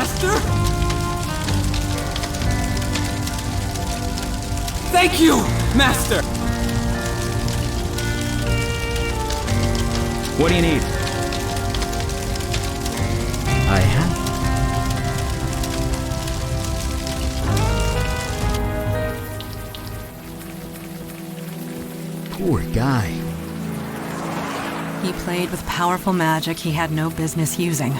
Master! Thank you, Master! What do you need? I have. Poor guy. He played with powerful magic he had no business using.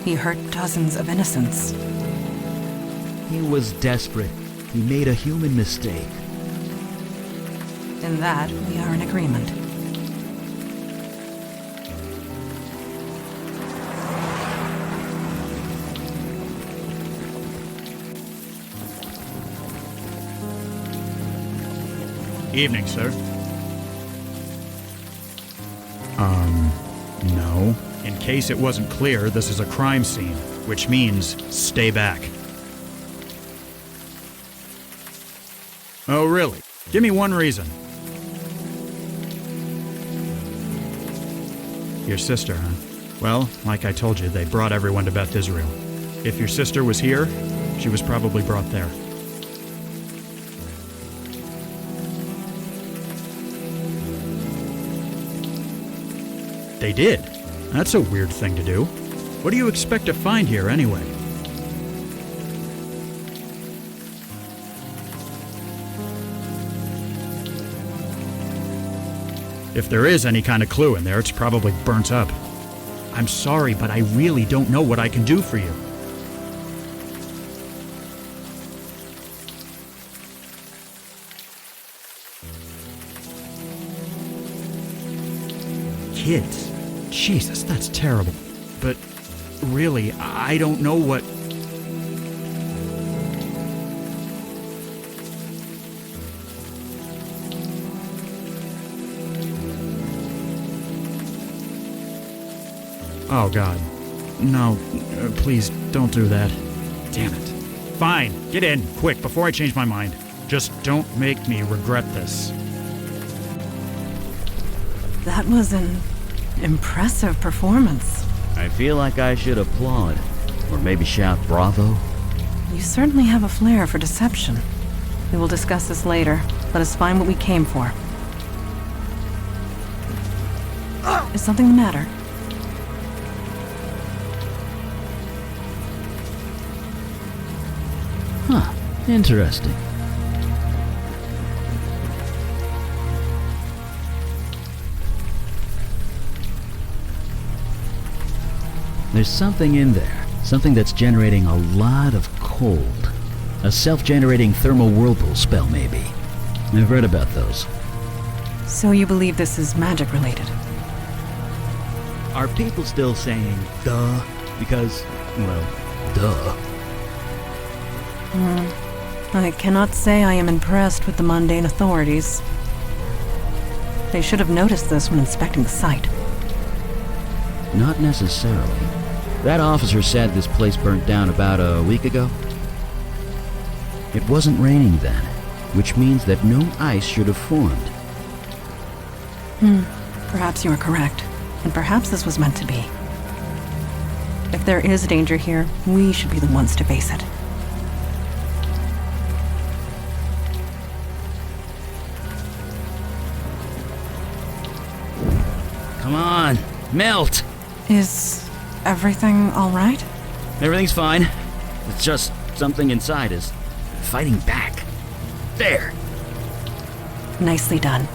He hurt dozens of innocents. He was desperate. He made a human mistake. In that, we are in agreement. Evening, sir. No. In case it wasn't clear, this is a crime scene, which means stay back. Oh, really? Give me one reason. Your sister, huh? Well, like I told you, they brought everyone to Beth Israel. If your sister was here, she was probably brought there. They did. That's a weird thing to do. What do you expect to find here, anyway? If there is any kind of clue in there, it's probably burnt up. I'm sorry, but I really don't know what I can do for you. Kids. Jesus, that's terrible. But really, I don't know what... Oh, God. No, please, don't do that. Damn it. Fine, get in, quick, before I change my mind. Just don't make me regret this. That was an impressive performance. I feel like I should applaud. Or maybe shout bravo. You certainly have a flair for deception. We will discuss this later. Let us find what we came for. Is something the matter? Huh. Interesting. There's something in there. Something that's generating a lot of cold. A self-generating thermal whirlpool spell, maybe. I've read about those. So you believe this is magic-related? Are people still saying, duh? Because, well, duh. I cannot say I am impressed with the mundane authorities. They should have noticed this when inspecting the site. Not necessarily. That officer said this place burnt down about a week ago. It wasn't raining then, which means that no ice should have formed. Perhaps you are correct, and perhaps this was meant to be. If there is danger here, we should be the ones to face it. Come on, melt! Is everything all right? Everything's fine. It's just something inside is fighting back. There! Nicely done.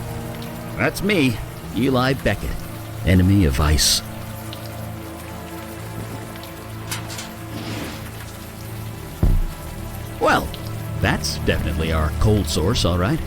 That's me, Eli Beckett, enemy of ice. Well, that's definitely our cold source, all right.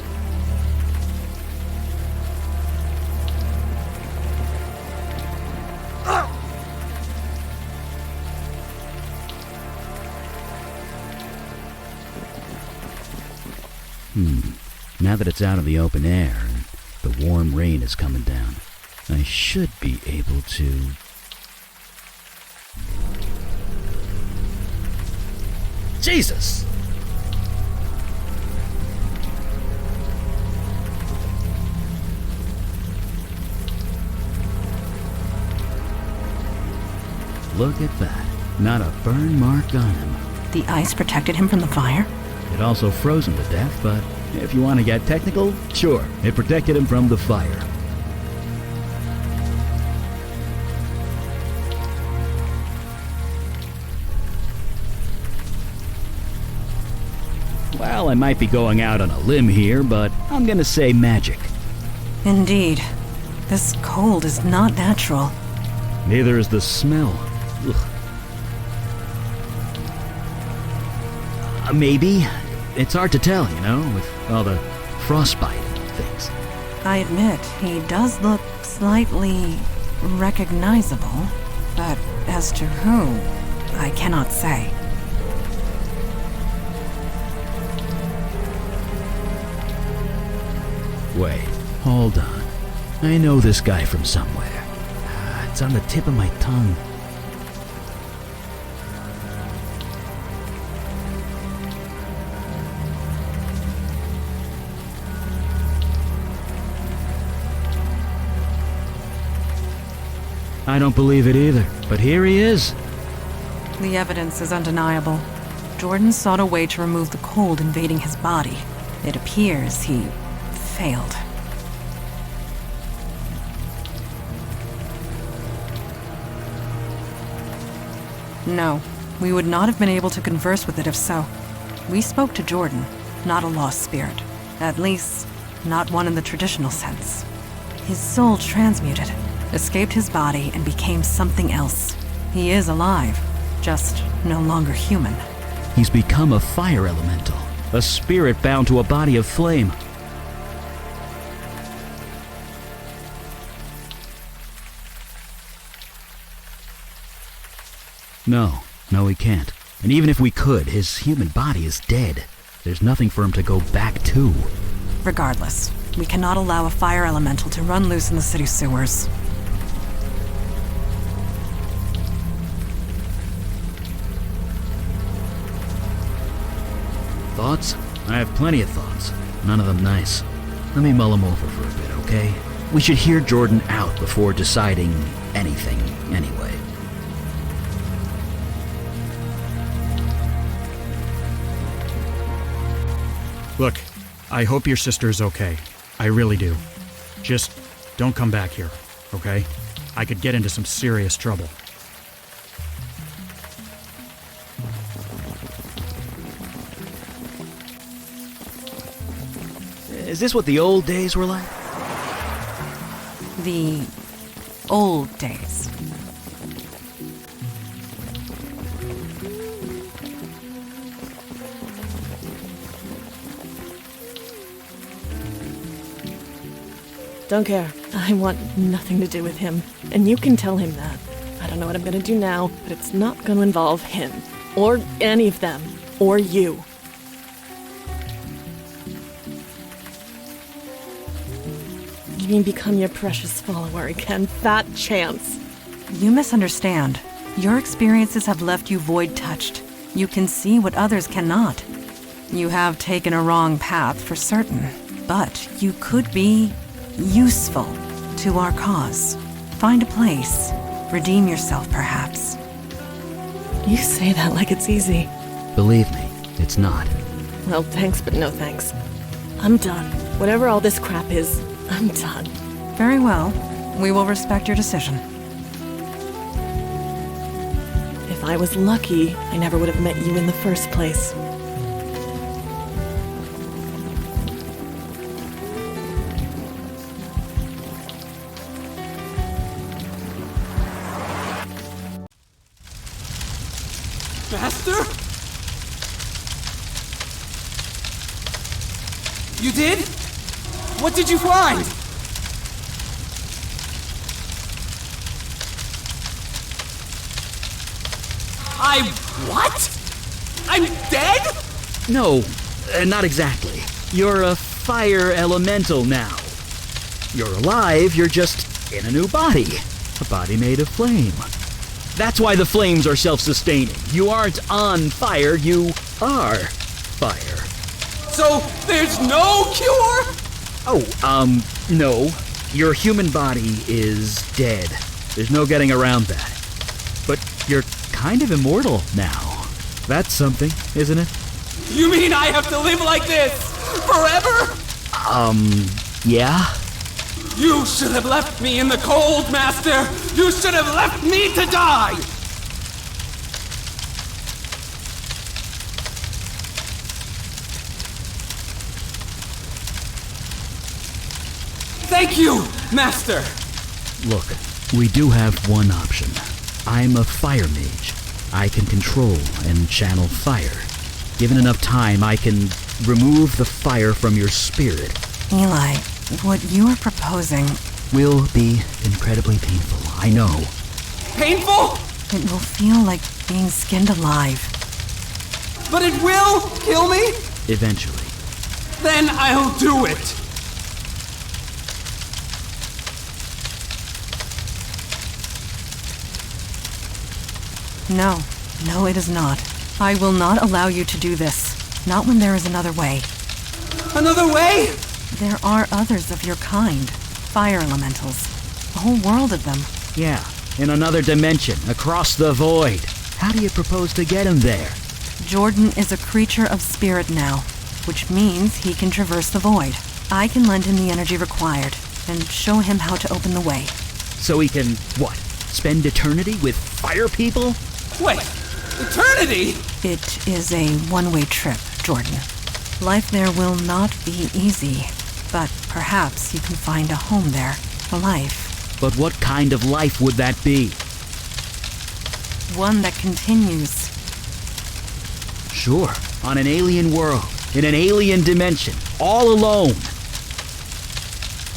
Now that it's out in the open air and the warm rain is coming down, I should be able to... Jesus! Look at that. Not a burn mark on him. The ice protected him from the fire? It also froze him to death, but if you want to get technical, sure, it protected him from the fire. Well, I might be going out on a limb here, but I'm gonna say magic. Indeed. This cold is not natural. Neither is the smell. Ugh. Maybe. It's hard to tell, with all the frostbite and things. I admit, he does look slightly recognizable, but as to who, I cannot say. Wait, hold on. I know this guy from somewhere. It's on the tip of my tongue. I don't believe it either, but here he is. The evidence is undeniable. Jordan sought a way to remove the cold invading his body. It appears he failed. No, we would not have been able to converse with it if so. We spoke to Jordan, not a lost spirit. At least, not one in the traditional sense. His soul transmuted, escaped his body, and became something else. He is alive, just no longer human. He's become a fire elemental, a spirit bound to a body of flame. No, he can't. And even if we could, his human body is dead. There's nothing for him to go back to. Regardless, we cannot allow a fire elemental to run loose in the city sewers. Thoughts? I have plenty of thoughts. None of them nice. Let me mull them over for a bit, okay? We should hear Jordan out before deciding anything, anyway. Look, I hope your sister is okay. I really do. Just don't come back here, okay? I could get into some serious trouble. Is this what the old days were like? The old days. Don't care. I want nothing to do with him. And you can tell him that. I don't know what I'm gonna do now, but it's not gonna involve him. Or any of them. Or you. You mean become your precious follower again? Fat chance. You misunderstand. Your experiences have left you void-touched. You can see what others cannot. You have taken a wrong path for certain, but you could be useful to our cause. Find a place. Redeem yourself, perhaps. You say that like it's easy. Believe me, it's not. Well, thanks, but no thanks. I'm done. Whatever all this crap is, I'm done. Very well. We will respect your decision. If I was lucky, I never would have met you in the first place. Master? You did? What did you find? What? I'm dead? No, not exactly. You're a fire elemental now. You're alive, you're just in a new body. A body made of flame. That's why the flames are self-sustaining. You aren't on fire, you are fire. So there's no cure? No. Your human body is dead. There's no getting around that. But you're kind of immortal now. That's something, isn't it? You mean I have to live like this? Forever? Yeah? You should have left me in the cold, Master! You should have left me to die! Thank you, Master! Look, we do have one option. I'm a fire mage. I can control and channel fire. Given enough time, I can remove the fire from your spirit. Eli, what you are proposing, Will be incredibly painful, I know. Painful? it will feel like being skinned alive. But it will kill me? Eventually. Then I'll do it! No, it is not. I will not allow you to do this. Not when there is another way. Another way? There are others of your kind. Fire elementals. A whole world of them. Yeah, in another dimension, across the void. How do you propose to get him there? Jordan is a creature of spirit now, which means he can traverse the void. I can lend him the energy required, and show him how to open the way. So he can, what, spend eternity with fire people? Wait, eternity? It is a one-way trip, Jordan. Life there will not be easy, but perhaps you can find a home there, a life. But what kind of life would that be? One that continues. Sure, on an alien world, in an alien dimension, all alone.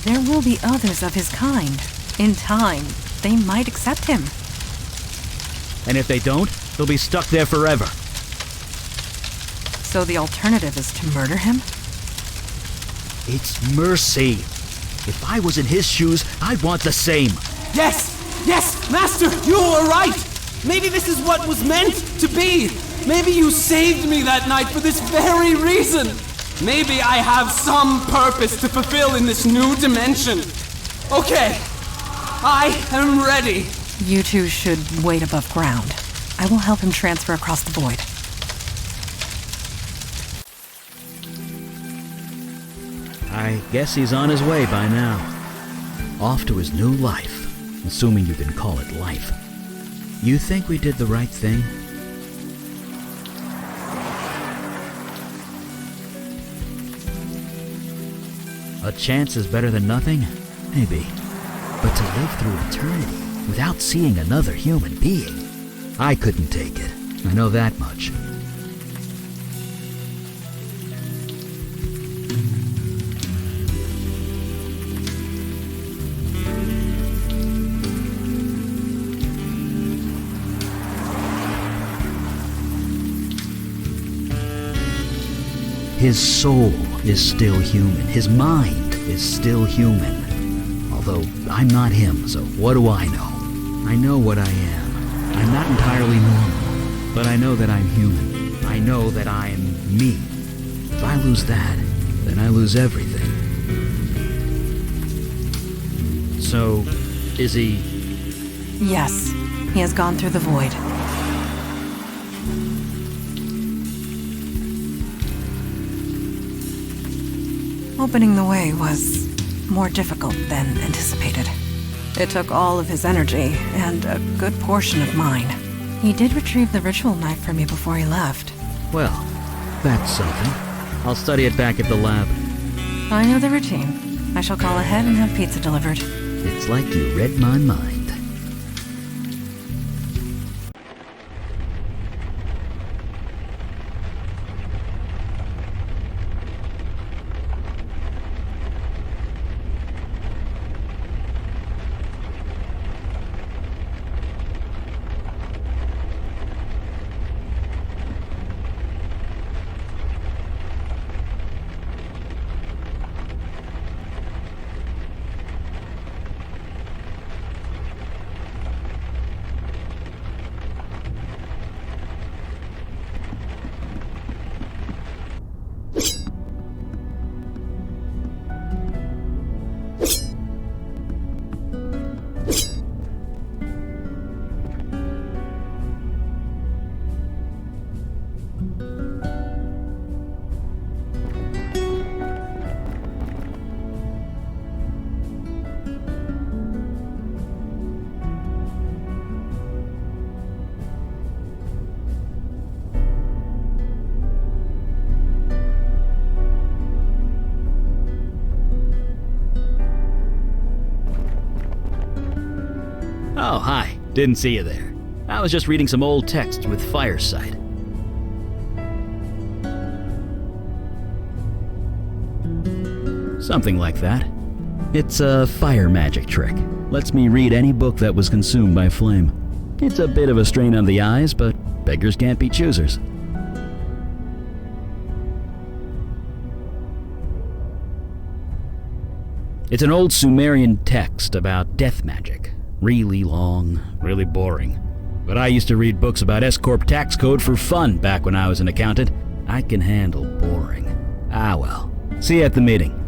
There will be others of his kind. In time, they might accept him. And if they don't, they'll be stuck there forever. So the alternative is to murder him? It's mercy. If I was in his shoes, I'd want the same. Yes! Yes, Master, you were right! Maybe this is what was meant to be! Maybe you saved me that night for this very reason! Maybe I have some purpose to fulfill in this new dimension. Okay, I am ready. You two should wait above ground. I will help him transfer across the void. I guess he's on his way by now. Off to his new life, assuming you can call it life. You think we did the right thing? A chance is better than nothing? Maybe. But to live through eternity without seeing another human being, I couldn't take it. I know that much. His soul is still human. His mind is still human. Although I'm not him, so what do I know? I know what I am. I'm not entirely normal, but I know that I'm human. I know that I'm me. If I lose that, then I lose everything. So, is he... Yes, he has gone through the void. Opening the way was more difficult than anticipated. It took all of his energy and a good portion of mine. He did retrieve the ritual knife for me before he left. Well, that's something. I'll study it back at the lab. I know the routine. I shall call ahead and have pizza delivered. It's like you read my mind. Didn't see you there. I was just reading some old texts with Firesight. Something like that. It's a fire magic trick. Lets me read any book that was consumed by flame. It's a bit of a strain on the eyes, but beggars can't be choosers. It's an old Sumerian text about death magic. Really long, really boring. But I used to read books about S-Corp tax code for fun back when I was an accountant. I can handle boring. Ah well. See you at the meeting.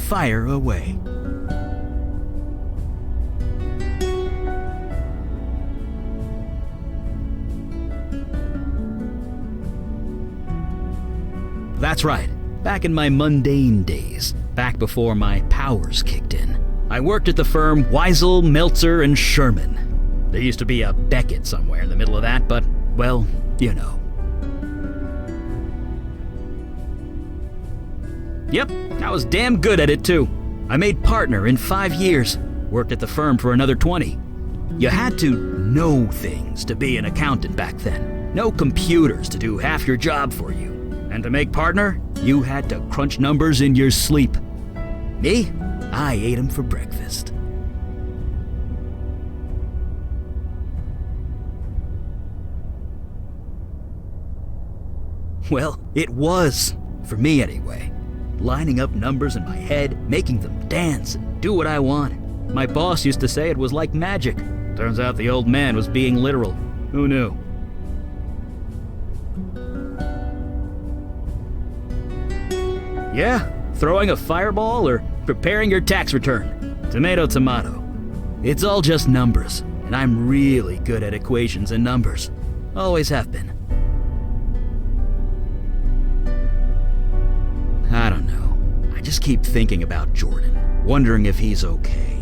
Fire away. That's right. Back in my mundane days, back before my powers kicked in, I worked at the firm Weisel, Meltzer, and Sherman. There used to be a Beckett somewhere in the middle of that, but, well, you know. Yep, I was damn good at it too. I made partner in 5 years, worked at the firm for another 20. You had to know things to be an accountant back then. No computers to do half your job for you. And to make partner, you had to crunch numbers in your sleep. Me? I ate them for breakfast. Well, it was. For me anyway. Lining up numbers in my head, making them dance and do what I want. My boss used to say it was like magic. Turns out the old man was being literal. Who knew? Yeah, throwing a fireball or preparing your tax return. Tomato, tomato. It's all just numbers, and I'm really good at equations and numbers. Always have been. I don't know. I just keep thinking about Jordan, wondering if he's okay.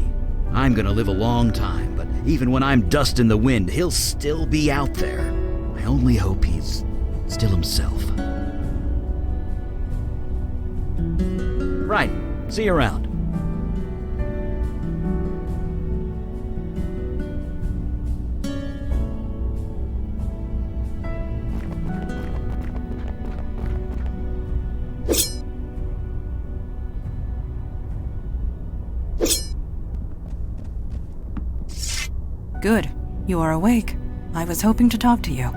I'm gonna live a long time, but even when I'm dust in the wind, he'll still be out there. I only hope he's still himself. Right. See you around. Good. You are awake. I was hoping to talk to you.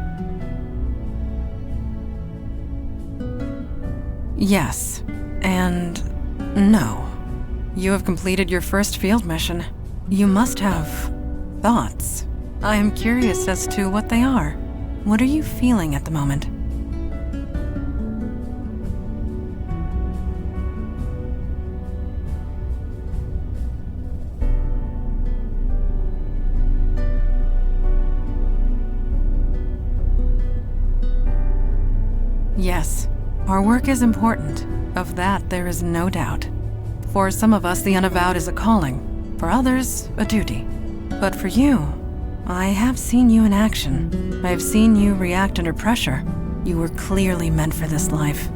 Yes. And no. You have completed your first field mission. You must have thoughts. I am curious as to what they are. What are you feeling at the moment? Yes, our work is important. Of that, there is no doubt. For some of us, the Unavowed is a calling. For others, a duty. But for you, I have seen you in action. I have seen you react under pressure. You were clearly meant for this life.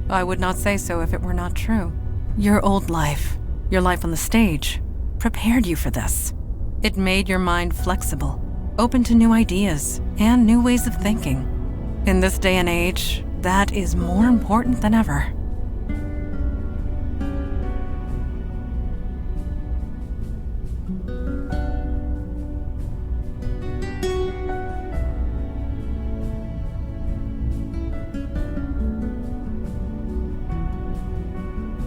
I would not say so if it were not true. Your old life, your life on the stage, prepared you for this. It made your mind flexible, open to new ideas, and new ways of thinking. In this day and age, that is more important than ever.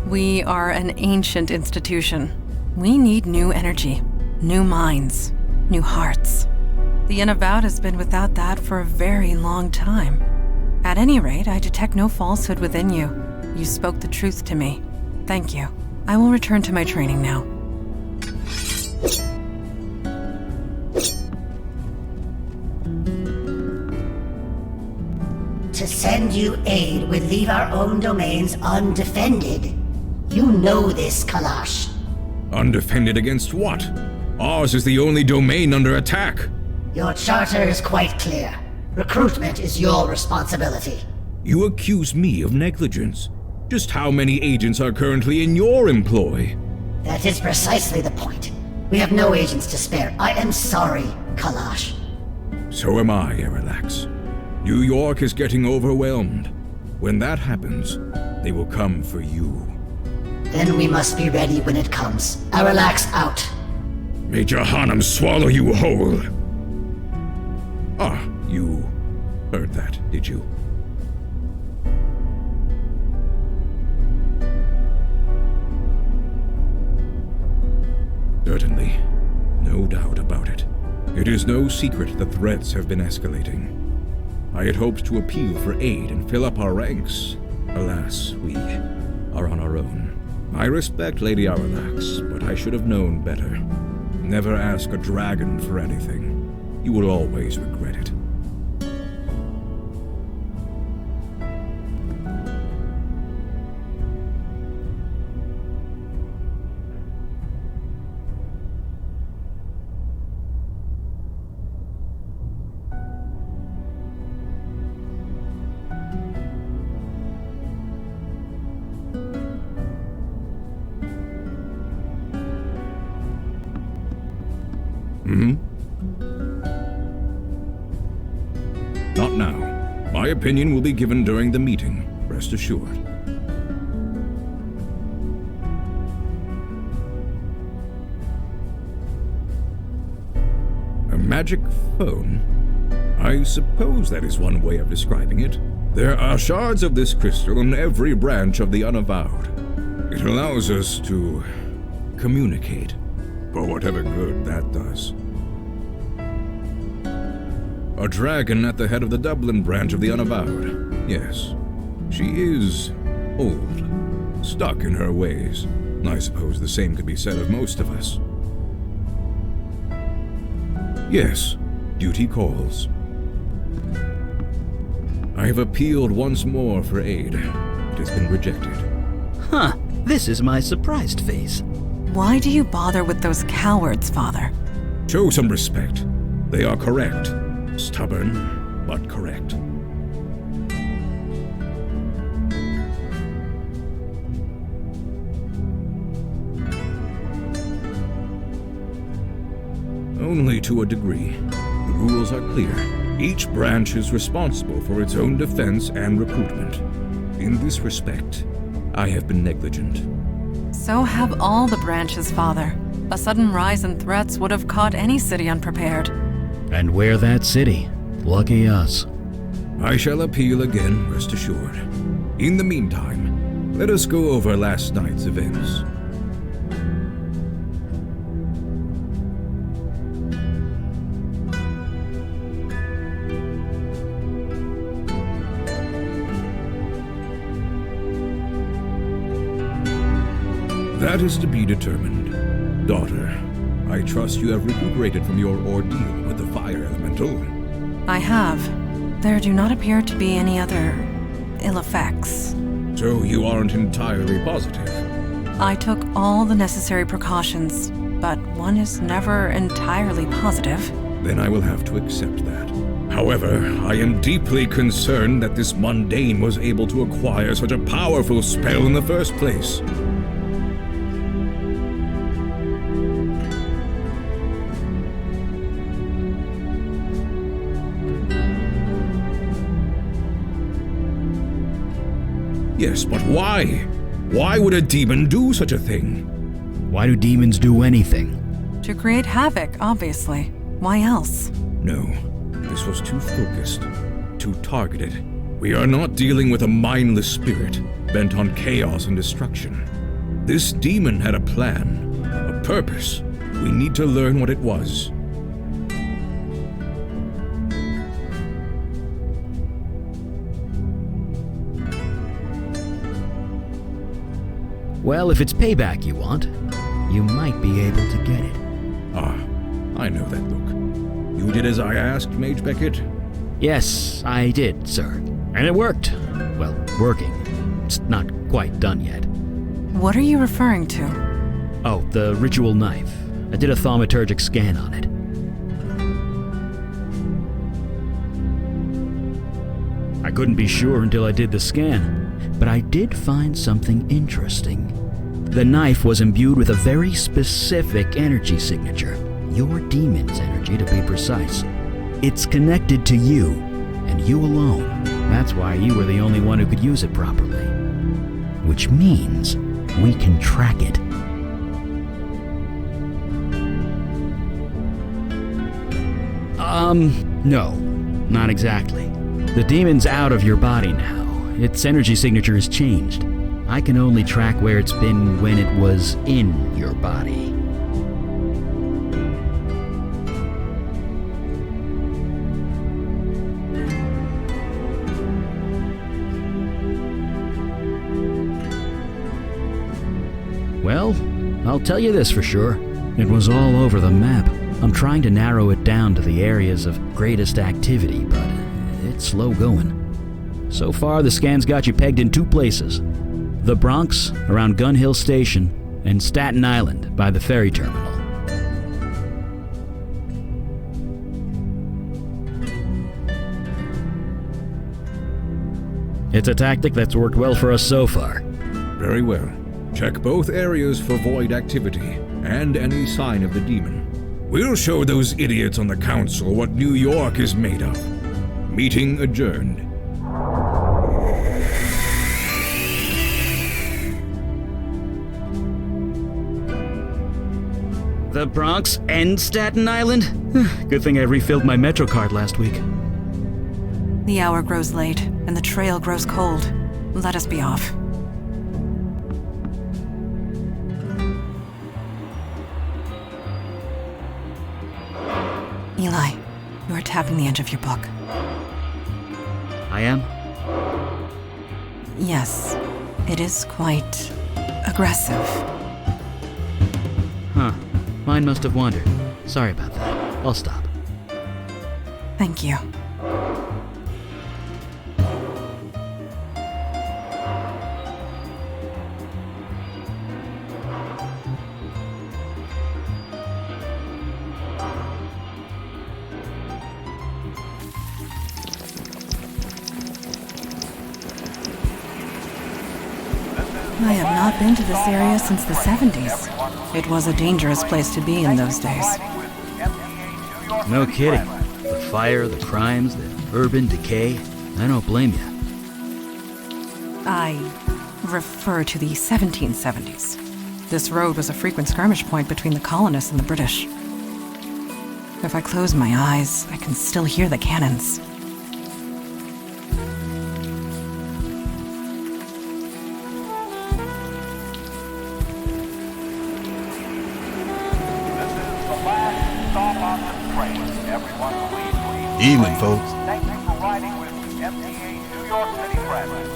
We are an ancient institution. We need new energy, new minds, new hearts. The Unavowed has been without that for a very long time. At any rate, I detect no falsehood within you. You spoke the truth to me. Thank you. I will return to my training now. To send you aid would leave our own domains undefended. You know this, Kalash. Undefended against what? Ours is the only domain under attack. Your charter is quite clear. Recruitment is your responsibility. You accuse me of negligence. Just how many agents are currently in your employ? That is precisely the point. We have no agents to spare. I am sorry, Kalash. So am I, Arilax. New York is getting overwhelmed. When that happens, they will come for you. Then we must be ready when it comes. Arilax out. May Jahannam swallow you whole. Ah, you heard that, did you? Certainly. No doubt about it. It is no secret the threats have been escalating. I had hoped to appeal for aid and fill up our ranks. Alas, we are on our own. I respect Lady Arilax, but I should have known better. Never ask a dragon for anything. You will always regret it. Not now. My opinion will be given during the meeting, rest assured. A magic phone? I suppose that is one way of describing it. There are shards of this crystal in every branch of the Unavowed. It allows us to communicate, for whatever good that does. A dragon at the head of the Dublin branch of the Unavowed. Yes, she is old, stuck in her ways. I suppose the same could be said of most of us. Yes, duty calls. I have appealed once more for aid. It has been rejected. Huh, this is my surprised face. Why do you bother with those cowards, Father? Show some respect. They are correct. Stubborn, but correct. Only to a degree. The rules are clear. Each branch is responsible for its own defense and recruitment. In this respect, I have been negligent. So have all the branches, Father. A sudden rise in threats would have caught any city unprepared. And we're that city. Lucky us. I shall appeal again, rest assured. In the meantime, let us go over last night's events. That is to be determined. Daughter, I trust you have recuperated from your ordeal with the fire elemental. I have. There do not appear to be any other ill effects. So you aren't entirely positive? I took all the necessary precautions, but one is never entirely positive. Then I will have to accept that. However, I am deeply concerned that this mundane was able to acquire such a powerful spell in the first place. Yes, but why? Why would a demon do such a thing? Why do demons do anything? To create havoc, obviously. Why else? No, this was too focused, too targeted. We are not dealing with a mindless spirit bent on chaos and destruction. This demon had a plan, a purpose. We need to learn what it was. Well, if it's payback you want, you might be able to get it. Ah, I know that look. You did as I asked, Mage Beckett? Yes, I did, sir. And it worked. Well, working. It's not quite done yet. What are you referring to? Oh, the ritual knife. I did a thaumaturgic scan on it. couldn't be sure until I did the scan, but I did find something interesting. The knife was imbued with a very specific energy signature, your demon's energy to be precise. It's connected to you, and you alone. That's why you were the only one who could use it properly. Which means we can track it. No, not exactly. The demon's out of your body now. Its energy signature has changed. I can only track where it's been when it was in your body. Well, I'll tell you this for sure. It was all over the map. I'm trying to narrow it down to the areas of greatest activity, but it's slow going. So far, the scan's got you pegged in 2 places. The Bronx, around Gun Hill Station, and Staten Island, by the ferry terminal. It's a tactic that's worked well for us so far. Very well. Check both areas for void activity and any sign of the demon. We'll show those idiots on the council what New York is made of. Meeting adjourned. The Bronx and Staten Island? Good thing I refilled my Metro card last week. The hour grows late, and the trail grows cold. Let us be off. Eli, you are tapping the edge of your book. I am? Yes, it is quite aggressive. Huh. Mine must have wandered. Sorry about that. I'll stop. Thank you. I have not been to this area since the 70s. It was a dangerous place to be in those days. No kidding. The fire, the crimes, the urban decay. I don't blame you. I refer to the 1770s. This road was a frequent skirmish point between the colonists and the British. If I close my eyes, I can still hear the cannons. Evening, folks. Thank you for riding with MTA New York City Transit.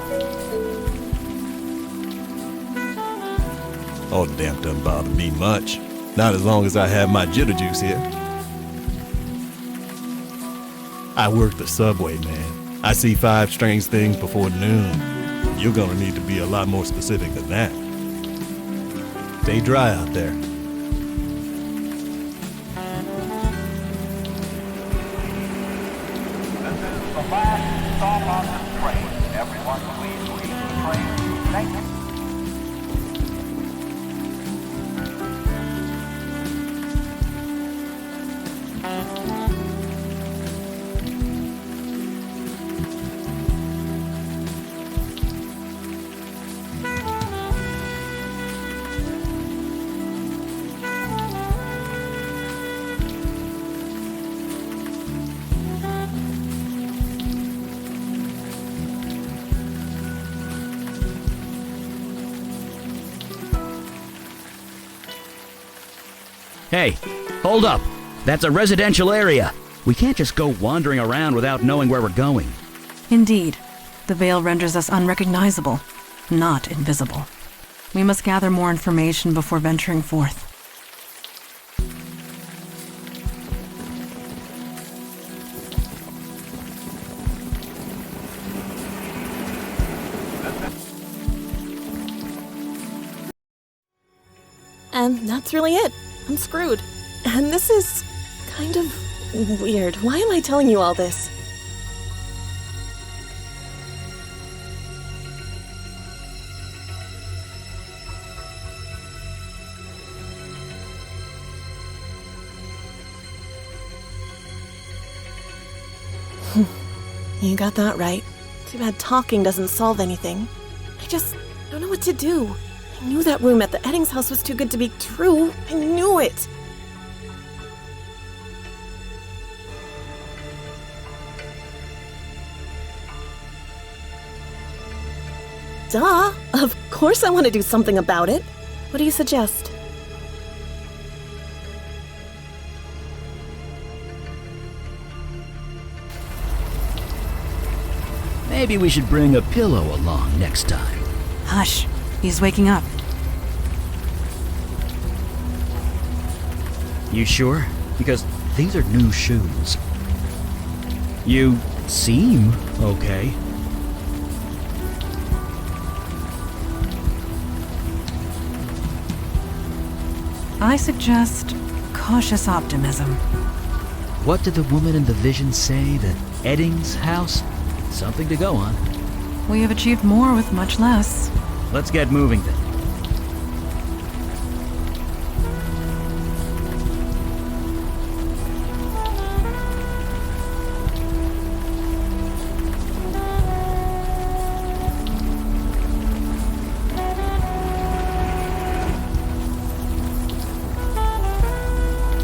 Oh, the damn doesn't bother me much. Not as long as I have my jitter juice here. I work the subway, man. I see 5 strange things before noon. You're gonna need to be a lot more specific than that. Stay dry out there. The last stop on this train. Everyone please leave the train. Thank you. Hey, hold up. That's a residential area. We can't just go wandering around without knowing where we're going. Indeed, the veil renders us unrecognizable, not invisible. We must gather more information before venturing forth. And that's really it. I'm screwed. And this is kind of weird. Why am I telling you all this? You got that right. Too bad talking doesn't solve anything. I don't know what to do. I knew that room at the Eddings house was too good to be true. I knew it. Duh! Of course I want to do something about it. What do you suggest? Maybe we should bring a pillow along next time. Hush. He's waking up. You sure? Because these are new shoes. You seem okay. I suggest cautious optimism. What did the woman in the vision say? The Eddings house? Something to go on. We have achieved more with much less. Let's get moving then.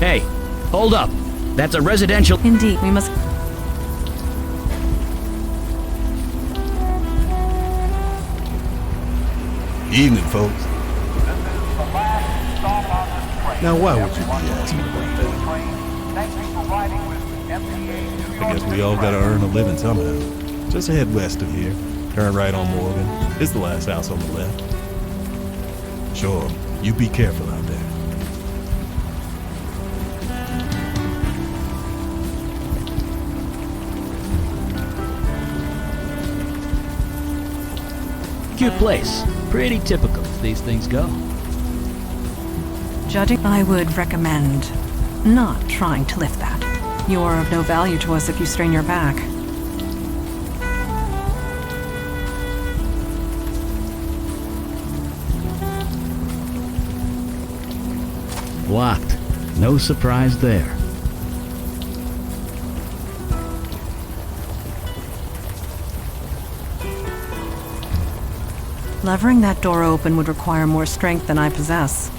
Hey, hold up. That's a residential... Indeed, we must... Evening, folks. This is the last stop on this train. Now, why would you be Everyone asking please about leave that? the train. Thank you for riding with MTA New York I guess we City all gotta Train. earn a living somehow. Just head west of here. Turn right on Morgan. It's the last house on the left. Sure, you be careful out there. Cute place. Pretty typical as these things go. Judging, I would recommend not trying to lift that. You are of no value to us if you strain your back. Locked. No surprise there. Levering that door open would require more strength than I possess.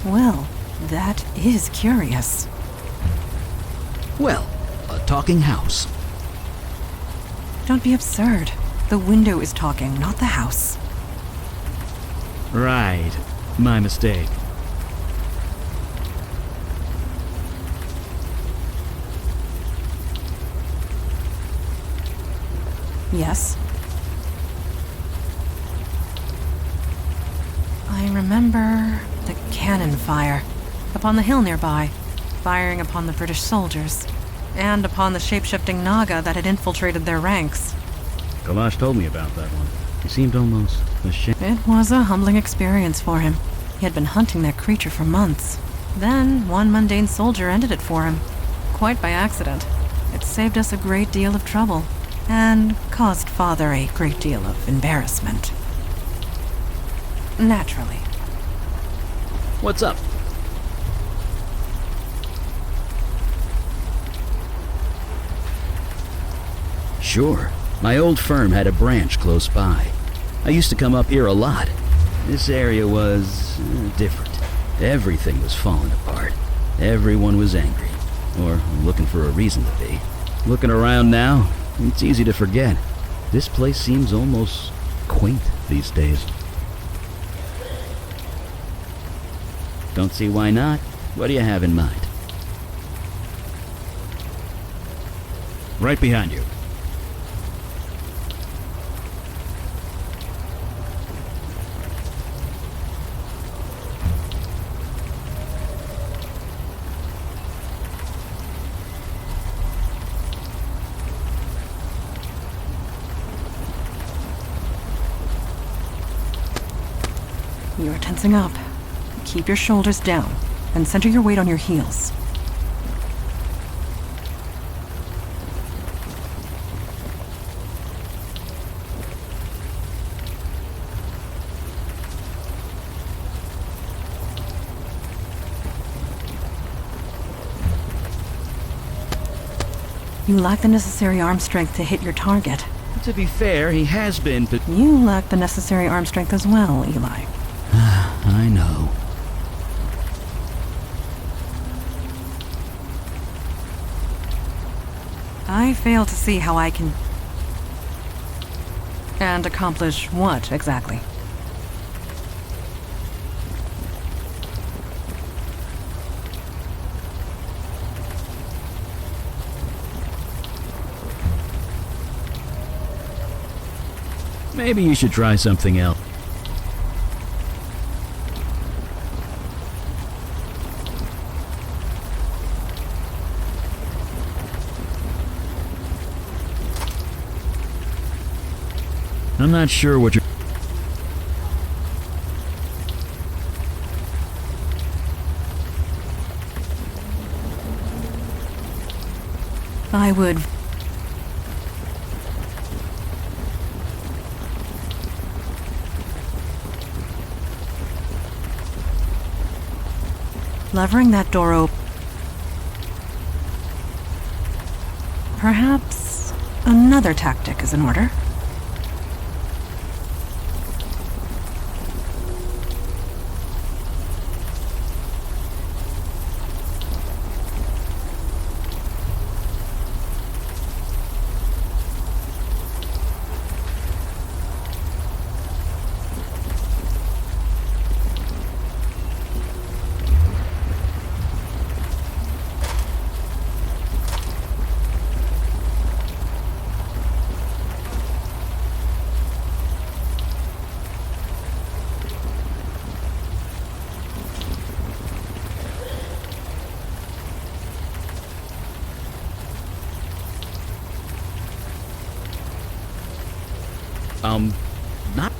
Well, that is curious. Well, a talking house. Don't be absurd. The window is talking, not the house. Right. My mistake. Yes. I remember the cannon fire upon the hill nearby, firing upon the British soldiers, and upon the shape-shifting Naga that had infiltrated their ranks. Kalash told me about that one. He seemed almost ashamed. It was a humbling experience for him. He had been hunting that creature for months. Then, one mundane soldier ended it for him. Quite by accident. It saved us a great deal of trouble, and caused Father a great deal of embarrassment. Naturally. What's up? Sure. My old firm had a branch close by. I used to come up here a lot. This area was different. Everything was falling apart. Everyone was angry. Or looking for a reason to be. Looking around now, it's easy to forget. This place seems almost quaint these days. Don't see why not. What do you have in mind? Right behind you. You're tensing up. Keep your shoulders down and center your weight on your heels. You lack the necessary arm strength to hit your target. To be fair, he has been, but You lack the necessary arm strength as well, Eli. I know. I fail to see how I can... And accomplish what, exactly? Maybe you should try something else. I'm not sure what you're... I would... Levering that door open. Perhaps another tactic is in order. Not...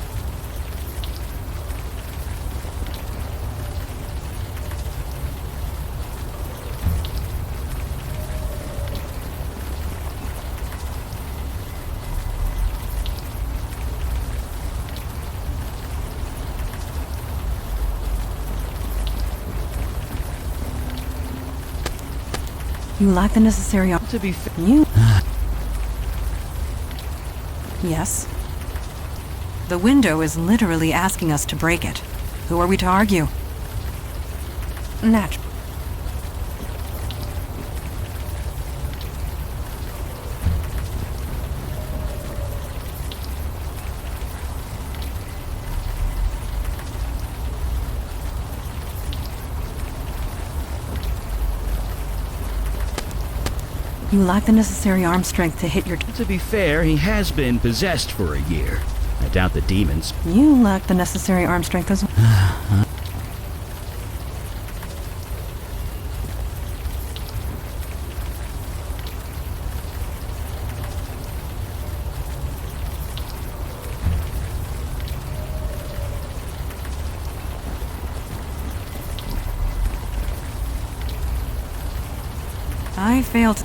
You lack the necessary... To be fair... You... Yes. The window is literally asking us to break it. Who are we to argue? Natural. You lack the necessary arm strength to hit your... To be fair, he has been possessed for a year. I doubt the demons... You lack the necessary arm strength as well. I failed...